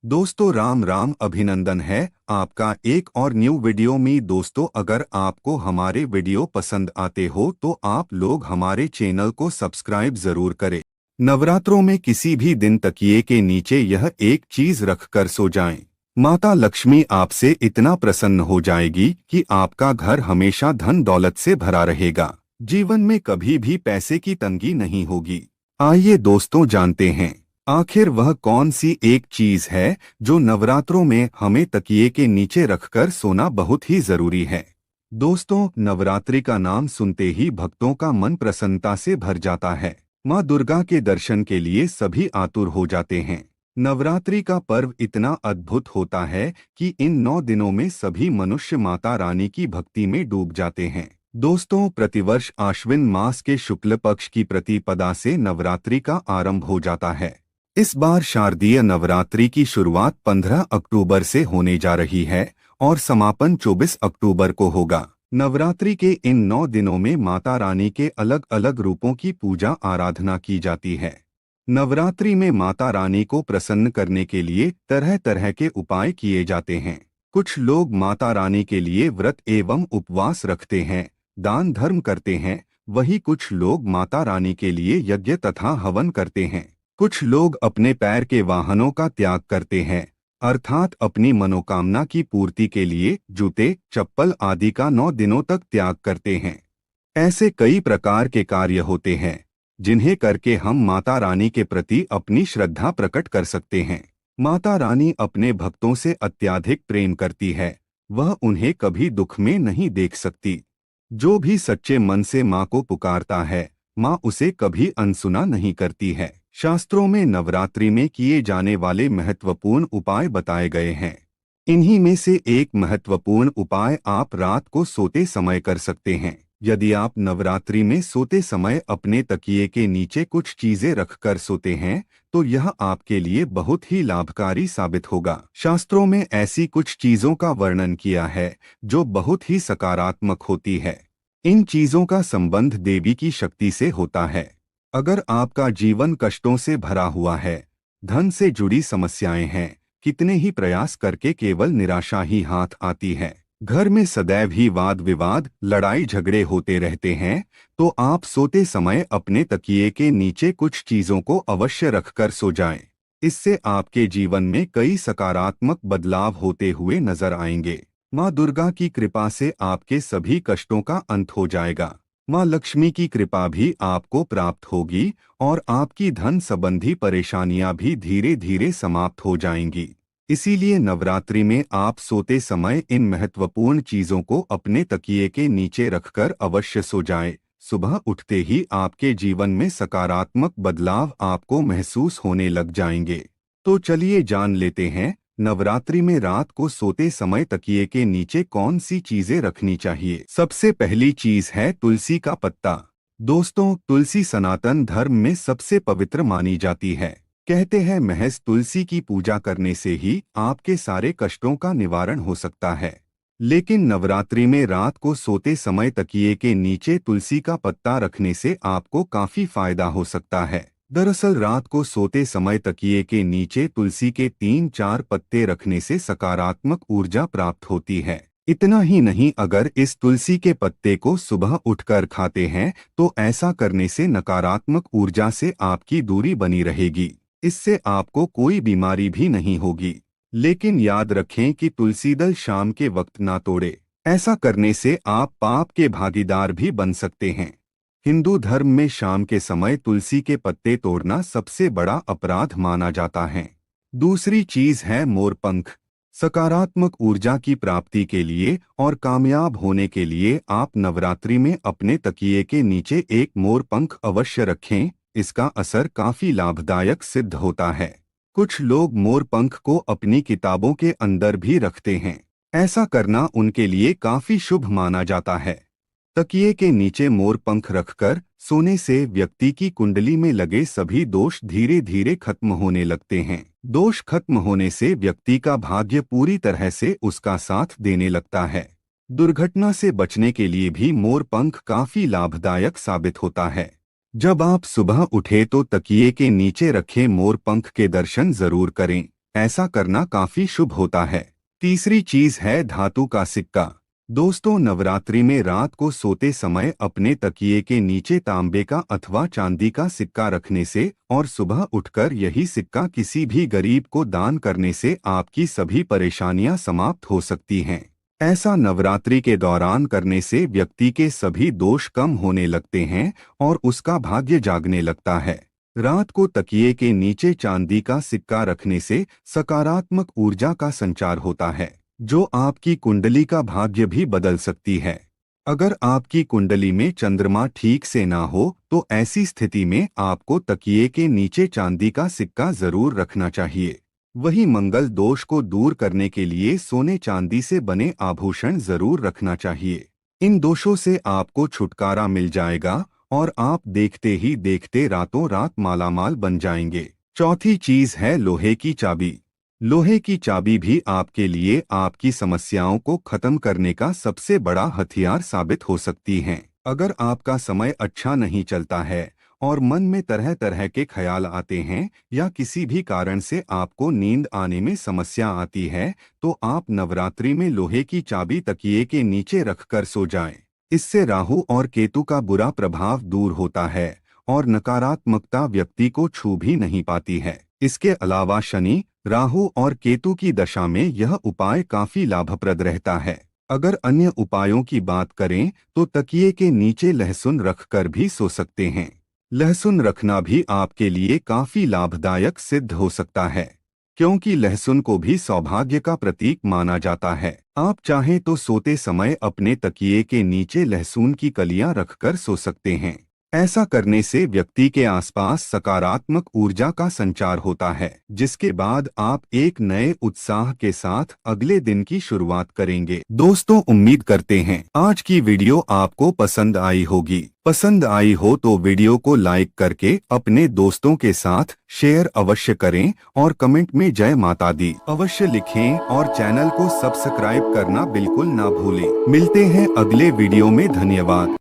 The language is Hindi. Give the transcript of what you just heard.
दोस्तों राम राम, अभिनंदन है आपका एक और न्यू वीडियो में। दोस्तों अगर आपको हमारे वीडियो पसंद आते हो तो आप लोग हमारे चैनल को सब्सक्राइब जरूर करें। नवरात्रों में किसी भी दिन तकिए के नीचे यह एक चीज रखकर सो जाएं। माता लक्ष्मी आपसे इतना प्रसन्न हो जाएगी कि आपका घर हमेशा धन दौलत से भरा रहेगा। जीवन में कभी भी पैसे की तंगी नहीं होगी। आइए दोस्तों जानते हैं आखिर वह कौन सी एक चीज है जो नवरात्रों में हमें तकिए के नीचे रखकर सोना बहुत ही जरूरी है। दोस्तों नवरात्रि का नाम सुनते ही भक्तों का मन प्रसन्नता से भर जाता है। माँ दुर्गा के दर्शन के लिए सभी आतुर हो जाते हैं। नवरात्रि का पर्व इतना अद्भुत होता है कि इन 9 दिनों में सभी मनुष्य माता रानी की भक्ति में डूब जाते हैं। दोस्तों प्रतिवर्ष आश्विन मास के शुक्ल पक्ष की प्रतिपदा से नवरात्रि का आरंभ हो जाता है। इस बार शारदीय नवरात्रि की शुरुआत 15 अक्टूबर से होने जा रही है और समापन 24 अक्टूबर को होगा। नवरात्रि के इन 9 दिनों में माता रानी के अलग अलग रूपों की पूजा आराधना की जाती है। नवरात्रि में माता रानी को प्रसन्न करने के लिए तरह तरह के उपाय किए जाते हैं। कुछ लोग माता रानी के लिए व्रत एवं उपवास रखते हैं, दान धर्म करते हैं। वहीं कुछ लोग माता रानी के लिए यज्ञ तथा हवन करते हैं। कुछ लोग अपने पैर के वाहनों का त्याग करते हैं, अर्थात अपनी मनोकामना की पूर्ति के लिए जूते चप्पल आदि का 9 दिनों तक त्याग करते हैं। ऐसे कई प्रकार के कार्य होते हैं जिन्हें करके हम माता रानी के प्रति अपनी श्रद्धा प्रकट कर सकते हैं। माता रानी अपने भक्तों से अत्यधिक प्रेम करती है, वह उन्हें कभी दुख में नहीं देख सकती। जो भी सच्चे मन से माँ को पुकारता है, माँ उसे कभी अनसुना नहीं करती है। शास्त्रों में नवरात्रि में किए जाने वाले महत्वपूर्ण उपाय बताए गए हैं। इन्हीं में से एक महत्वपूर्ण उपाय आप रात को सोते समय कर सकते हैं। यदि आप नवरात्रि में सोते समय अपने तकिए के नीचे कुछ चीजें रखकर सोते हैं तो यह आपके लिए बहुत ही लाभकारी साबित होगा। शास्त्रों में ऐसी कुछ चीजों का वर्णन किया है जो बहुत ही सकारात्मक होती है। इन चीजों का संबंध देवी की शक्ति से होता है। अगर आपका जीवन कष्टों से भरा हुआ है, धन से जुड़ी समस्याएं हैं, कितने ही प्रयास करके केवल निराशा ही हाथ आती है, घर में सदैव ही वाद विवाद लड़ाई झगड़े होते रहते हैं, तो आप सोते समय अपने तकिए के नीचे कुछ चीजों को अवश्य रखकर सो जाएं। इससे आपके जीवन में कई सकारात्मक बदलाव होते हुए नजर आएंगे। माँ दुर्गा की कृपा से आपके सभी कष्टों का अंत हो जाएगा। माँ लक्ष्मी की कृपा भी आपको प्राप्त होगी और आपकी धन संबंधी परेशानियां भी धीरे धीरे समाप्त हो जाएंगी। इसीलिए नवरात्रि में आप सोते समय इन महत्वपूर्ण चीजों को अपने तकिए के नीचे रखकर अवश्य सो जाएं। सुबह उठते ही आपके जीवन में सकारात्मक बदलाव आपको महसूस होने लग जाएंगे। तो चलिए जान लेते हैं नवरात्रि में रात को सोते समय तकिए के नीचे कौन सी चीजें रखनी चाहिए। सबसे पहली चीज है तुलसी का पत्ता। दोस्तों तुलसी सनातन धर्म में सबसे पवित्र मानी जाती है। कहते हैं महज तुलसी की पूजा करने से ही आपके सारे कष्टों का निवारण हो सकता है। लेकिन नवरात्रि में रात को सोते समय तकिए के नीचे तुलसी का पत्ता रखने से आपको काफी फायदा हो सकता है। दरअसल रात को सोते समय तकिए के नीचे तुलसी के 3-4 पत्ते रखने से सकारात्मक ऊर्जा प्राप्त होती है। इतना ही नहीं, अगर इस तुलसी के पत्ते को सुबह उठकर खाते हैं तो ऐसा करने से नकारात्मक ऊर्जा से आपकी दूरी बनी रहेगी। इससे आपको कोई बीमारी भी नहीं होगी। लेकिन याद रखें कि तुलसी दल शाम के वक्त ना तोड़े। ऐसा करने से आप पाप के भागीदार भी बन सकते हैं। हिंदू धर्म में शाम के समय तुलसी के पत्ते तोड़ना सबसे बड़ा अपराध माना जाता है। दूसरी चीज है मोरपंख। सकारात्मक ऊर्जा की प्राप्ति के लिए और कामयाब होने के लिए आप नवरात्रि में अपने तकिए के नीचे एक मोरपंख अवश्य रखें। इसका असर काफी लाभदायक सिद्ध होता है। कुछ लोग मोरपंख को अपनी किताबों के अंदर भी रखते हैं। ऐसा करना उनके लिए काफी शुभ माना जाता है। तकिए के नीचे मोरपंख रखकर सोने से व्यक्ति की कुंडली में लगे सभी दोष धीरे धीरे खत्म होने लगते हैं। दोष खत्म होने से व्यक्ति का भाग्य पूरी तरह से उसका साथ देने लगता है। दुर्घटना से बचने के लिए भी मोरपंख काफी लाभदायक साबित होता है। जब आप सुबह उठे तो तकिए के नीचे रखे मोरपंख के दर्शन जरूर करें। ऐसा करना काफी शुभ होता है। तीसरी चीज है धातु का सिक्का। दोस्तों, नवरात्रि में रात को सोते समय अपने तकिए के नीचे तांबे का अथवा चांदी का सिक्का रखने से और सुबह उठकर यही सिक्का किसी भी गरीब को दान करने से आपकी सभी परेशानियां समाप्त हो सकती हैं। ऐसा नवरात्रि के दौरान करने से व्यक्ति के सभी दोष कम होने लगते हैं और उसका भाग्य जागने लगता है। रात को तकिए के नीचे चांदी का सिक्का रखने से सकारात्मक ऊर्जा का संचार होता है, जो आपकी कुंडली का भाग्य भी बदल सकती है। अगर आपकी कुंडली में चंद्रमा ठीक से ना हो तो ऐसी स्थिति में आपको तकिए के नीचे चांदी का सिक्का जरूर रखना चाहिए। वहीं मंगल दोष को दूर करने के लिए सोने चांदी से बने आभूषण जरूर रखना चाहिए। इन दोषों से आपको छुटकारा मिल जाएगा और आप देखते ही देखते रातों रात मालामाल बन जाएंगे। चौथी चीज है लोहे की चाबी। लोहे की चाबी भी आपके लिए आपकी समस्याओं को खत्म करने का सबसे बड़ा हथियार साबित हो सकती है। अगर आपका समय अच्छा नहीं चलता है और मन में तरह तरह के ख्याल आते हैं या किसी भी कारण से आपको नींद आने में समस्या आती है, तो आप नवरात्रि में लोहे की चाबी तकिए के नीचे रखकर सो जाएं। इससे राहु और केतु का बुरा प्रभाव दूर होता है और नकारात्मकता व्यक्ति को छू भी नहीं पाती है। इसके अलावा शनि, राहु और केतु की दशा में यह उपाय काफी लाभप्रद रहता है। अगर अन्य उपायों की बात करें तो तकिए के नीचे लहसुन रखकर भी सो सकते हैं। लहसुन रखना भी आपके लिए काफी लाभदायक सिद्ध हो सकता है, क्योंकि लहसुन को भी सौभाग्य का प्रतीक माना जाता है। आप चाहें तो सोते समय अपने तकिए के नीचे लहसुन की कलियां रखकर सो सकते हैं। ऐसा करने से व्यक्ति के आसपास सकारात्मक ऊर्जा का संचार होता है, जिसके बाद आप एक नए उत्साह के साथ अगले दिन की शुरुआत करेंगे। दोस्तों, उम्मीद करते हैं आज की वीडियो आपको पसंद आई होगी। पसंद आई हो तो वीडियो को लाइक करके अपने दोस्तों के साथ शेयर अवश्य करें और कमेंट में जय माता दी अवश्य लिखें और चैनल को सब्सक्राइब करना बिल्कुल ना भूलें। मिलते हैं अगले वीडियो में। धन्यवाद।